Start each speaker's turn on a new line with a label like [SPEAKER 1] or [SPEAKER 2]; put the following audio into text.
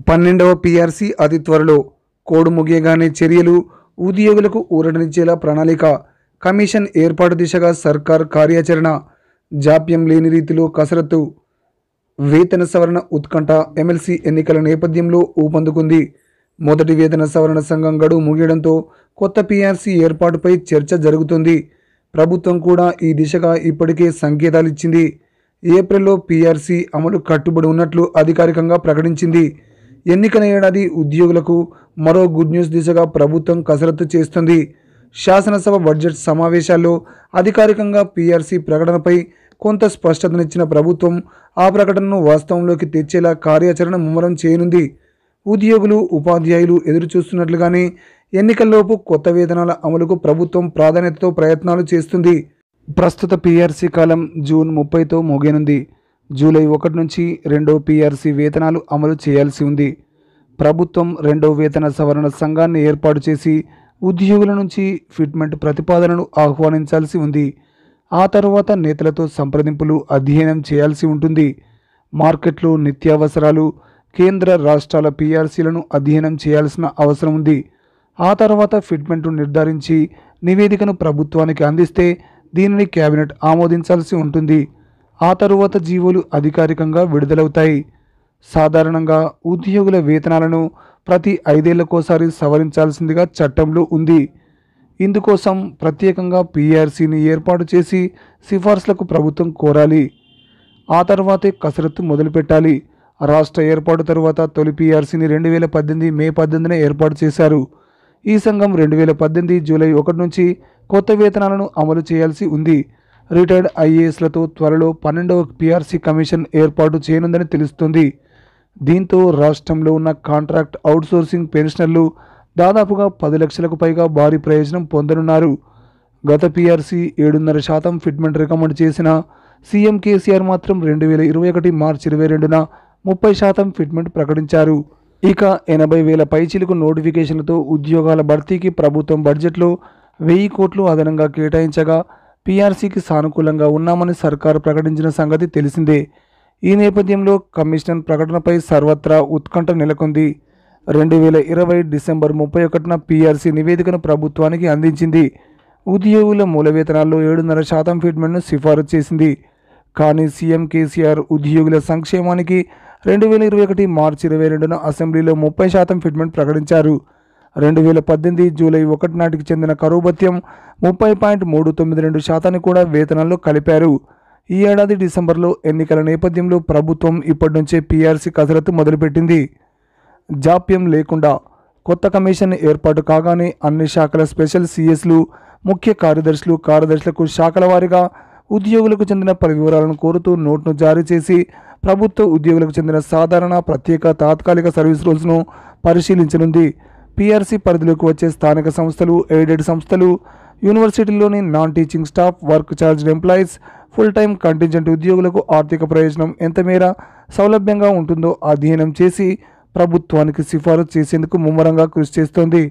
[SPEAKER 1] 12వ PRC అతి త్వరలో code ముగియగానే చర్యలు, ఉద్యోగులకు ఊరటనిచ్చేలా ప్రణాళిక, కమిషన్ ఏర్పాటు దిశగా సర్కార్ కార్యాచరణ, జాప్యం లేని రీతిలో కసరత్తు. వేతన సవరణ ఉత్కంఠ ఎమ్మెల్సీ ఎన్నికల నేపథ్యంలో ఊపందుకుంది. మొదటి వేతన సవరణ సంఘం గడువు ముగియడంతో కొత్త పీఆర్సీ ఏర్పాటుపై చర్చ జరుగుతుంది. ప్రభుత్వం కూడా ఈ దిశగా ఇప్పటికే సంకేతాలిచ్చింది. ఏప్రిల్లో పీఆర్సీ అమలు కట్టుబడి ఉన్నట్లు అధికారికంగా ప్రకటించింది. ఎన్నికల ఏడాది ఉద్యోగులకు మరో గుడ్ న్యూస్ దిశగా ప్రభుత్వం కసరత్తు చేస్తుంది. శాసనసభ బడ్జెట్ సమావేశాల్లో అధికారికంగా పీఆర్సీ ప్రకటనపై కొంత స్పష్టతనిచ్చిన ప్రభుత్వం ఆ ప్రకటనను వాస్తవంలోకి తెచ్చేలా కార్యాచరణ ముమ్మరం చేయనుంది. ఉద్యోగులు, ఉపాధ్యాయులు ఎదురుచూస్తున్నట్లుగానే ఎన్నికల్లోపు కొత్త వేతనాల అమలుకు ప్రభుత్వం ప్రాధాన్యతతో ప్రయత్నాలు చేస్తుంది. ప్రస్తుత పీఆర్సీ కాలం జూన్ 30తో ముగియనుంది. జూలై 1 నుంచి రెండో పీఆర్సీ వేతనాలు అమలు చేయాల్సి ఉంది. ప్రభుత్వం రెండో వేతన సవరణ సంఘాన్ని ఏర్పాటు చేసి ఉద్యోగుల నుంచి ఫిట్మెంట్ ప్రతిపాదనను ఆహ్వానించాల్సి ఉంది. ఆ తర్వాత నేతలతో సంప్రదింపులు, అధ్యయనం చేయాల్సి ఉంటుంది. మార్కెట్లో నిత్యావసరాలు, కేంద్ర రాష్ట్రాల పీఆర్సీలను అధ్యయనం చేయాల్సిన అవసరం ఉంది. ఆ తర్వాత ఫిట్మెంట్ను నిర్ధారించి నివేదికను ప్రభుత్వానికి అందిస్తే దీనిని కేబినెట్ ఆమోదించాల్సి ఉంటుంది. ఆ తరువాత జీవోలు అధికారికంగా విడుదలవుతాయి. సాధారణంగా ఉద్యోగుల వేతనాలను ప్రతి 5 ఏళ్లకోసారి సవరించాల్సిందిగా చట్టంలో ఉంది. ఇందుకోసం ప్రత్యేకంగా పీఆర్సీని ఏర్పాటు చేసి సిఫార్సులకు ప్రభుత్వం కోరాలి. ఆ తర్వాతే కసరత్తు మొదలుపెట్టాలి. రాష్ట్ర ఏర్పాటు తరువాత తొలి పీఆర్సీని 2018 మే 18న ఏర్పాటు చేశారు. ఈ సంఘం 2018 జూలై 1 నుంచి కొత్త వేతనాలను అమలు చేయాల్సి ఉంది. రిటైర్డ్ ఐఏఎస్లతో త్వరలో 12వ పీఆర్సీ కమిషన్ ఏర్పాటు చేయనుందని తెలుస్తుంది. దీంతో రాష్ట్రంలో ఉన్న కాంట్రాక్ట్ అవుట్సోర్సింగ్ పెన్షనర్లు దాదాపుగా 10 లక్షలకు పైగా భారీ ప్రయోజనం పొందనున్నారు. గత పీఆర్సీ 7.5% ఫిట్మెంట్ రికమెండ్ చేసిన సీఎం కేసీఆర్ మాత్రం 2021 మార్చి 22న 30% ఫిట్మెంట్ ప్రకటించారు. ఇక 80,000 పైచిలుకు నోటిఫికేషన్లతో ఉద్యోగాల భర్తీకి ప్రభుత్వం బడ్జెట్లో 1000 కోట్లు అదనంగా కేటాయించగా పీఆర్సీకి సానుకూలంగా ఉన్నామని సర్కారు ప్రకటించిన సంగతి తెలిసిందే. ఈ నేపథ్యంలో కమిషన్ ప్రకటనపై సర్వత్రా ఉత్కంఠ నెలకొంది. 2020 డిసెంబర్ 31న పీఆర్సీ నివేదికను ప్రభుత్వానికి అందించింది. ఉద్యోగుల మూల వేతనాల్లో 7.5% ఫిట్మెంట్ను సిఫారసు చేసింది. కానీ సీఎం కేసీఆర్ ఉద్యోగుల సంక్షేమానికి 2021 మార్చి 22న అసెంబ్లీలో 30% ఫిట్మెంట్ ప్రకటించారు. 2018 జూలై 1 నాటికి చెందిన కరువు భత్యం 30.392% కూడా వేతనాల్లో కలిపారు. ఈ ఏడాది డిసెంబర్లో ఎన్నికల నేపథ్యంలో ప్రభుత్వం ఇప్పటి నుంచే పీఆర్సీ కసరత్తు మొదలుపెట్టింది. జాప్యం లేకుండా కొత్త కమిషన్ ఏర్పాటు కాగానే అన్ని శాఖల స్పెషల్ సీఎస్లు, ముఖ్య కార్యదర్శులు, కార్యదర్శులకు శాఖల వారీగా ఉద్యోగులకు చెందిన పలు వివరాలను కోరుతూ నోట్ను జారీ చేసి ప్రభుత్వ ఉద్యోగులకు చెందిన సాధారణ, ప్రత్యేక, తాత్కాలిక సర్వీస్ రూల్స్ను పరిశీలించనుంది. పీఆర్సీ పరిధిలోకి వచ్చే స్థానిక సంస్థలు, ఎయిడెడ్ సంస్థలు, యూనివర్సిటీల్లోని non teaching staff, work charged employees, full time contingent ఉద్యోగులకు ఆర్థిక ప్రయోజనం ఎంతమేర సౌలభ్యంగా ఉంటుందో అధ్యయనం చేసి ప్రభుత్వానికి సిఫారసు చేసేందుకు ముమ్మరంగా కృషి చేస్తోంది.